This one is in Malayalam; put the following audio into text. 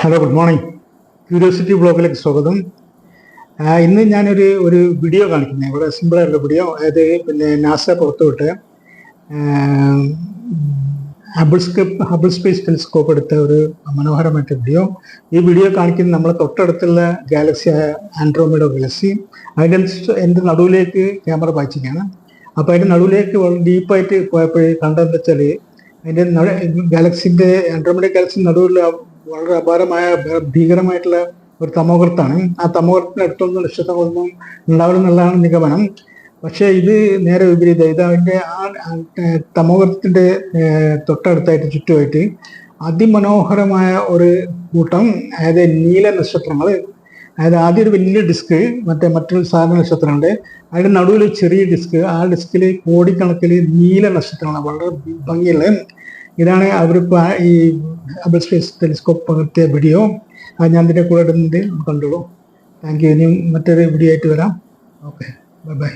Hello, good morning. ക്യൂരിയോസിറ്റി ബ്ലോഗിലേക്ക് സ്വാഗതം. ഇന്ന് ഞാനൊരു വീഡിയോ കാണിക്കുന്നത് വളരെ സിമ്പിളായിട്ടുള്ള വീഡിയോ. അതായത് നാസ പുറത്തുവിട്ട് ഹബിൾ സ്പേസ് ടെലിസ്കോപ്പ് എടുത്ത ഒരു മനോഹരമായിട്ട് വീഡിയോ. ഈ വീഡിയോ കാണിക്കുന്നത് നമ്മളെ തൊട്ടടുത്തുള്ള ഗാലക്സിയായ ആൻഡ്രോമീഡ ഗാലക്സി. അതിൻ്റെ നടുവിലേക്ക് ക്യാമറ പായിച്ചിരിക്കുകയാണ്. അപ്പോൾ അതിൻ്റെ നടുവിലേക്ക് വളരെ ഡീപ്പായിട്ട് പോയപ്പോൾ കണ്ടതെന്ന് വെച്ചാൽ അതിൻ്റെ ഗാലക്സിൻ്റെ ആൻഡ്രോമീഡ ഗാലക്സിൻ്റെ നടുവിൽ വളരെ അപാരമായ ഭീകരമായിട്ടുള്ള ഒരു തമോഗർത്താണ്. ആ തമോഗർത്തിന്റെ അടുത്തൊന്നും നക്ഷത്രങ്ങളൊന്നും ഉണ്ടാവില്ലെന്നുള്ളതാണ് നിഗമനം. പക്ഷേ ഇത് നേരെ വിപരീതം. ഇത് അതിൻ്റെ ആ തമോഗർത്തിന്റെ തൊട്ടടുത്തായിട്ട് ചുറ്റുമായിട്ട് അതിമനോഹരമായ ഒരു കൂട്ടം, അതായത് നീല നക്ഷത്രങ്ങൾ. അതായത് ആദ്യം ഒരു വലിയ ഡിസ്ക്, മറ്റൊരു സാധാരണ നക്ഷത്രമുണ്ട്. അതിൻ്റെ നടുവിൽ ചെറിയ ഡിസ്ക്. ആ ഡിസ്കിൽ കോടിക്കണക്കിൽ നീല നക്ഷത്രങ്ങളാണ്, വളരെ ഭംഗിയുള്ള. ഇതാണ് അവരിപ്പോൾ ഈ ഹബിൾ സ്പേസ് ടെലിസ്കോപ്പ് പകർത്തിയ വീഡിയോ. ഞാൻ ഇതിൻ്റെ കൂടെ ഇടുന്നുണ്ട്, കണ്ടോളൂ. Thank you. ഇനിയും മറ്റൊരു വീഡിയോ ആയിട്ട് വരാം. Okay, bye bye.